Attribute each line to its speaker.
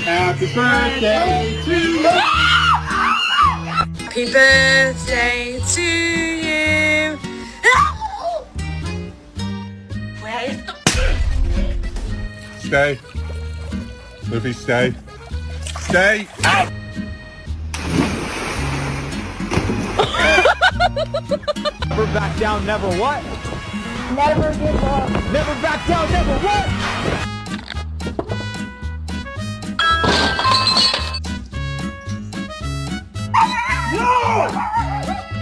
Speaker 1: Happy birthday to you.
Speaker 2: Happy birthday to you. Where is the...
Speaker 1: Stay. Luffy, stay. Stay. Out.
Speaker 3: Never back down, never what?
Speaker 4: Never give up.
Speaker 3: Never back down, never what?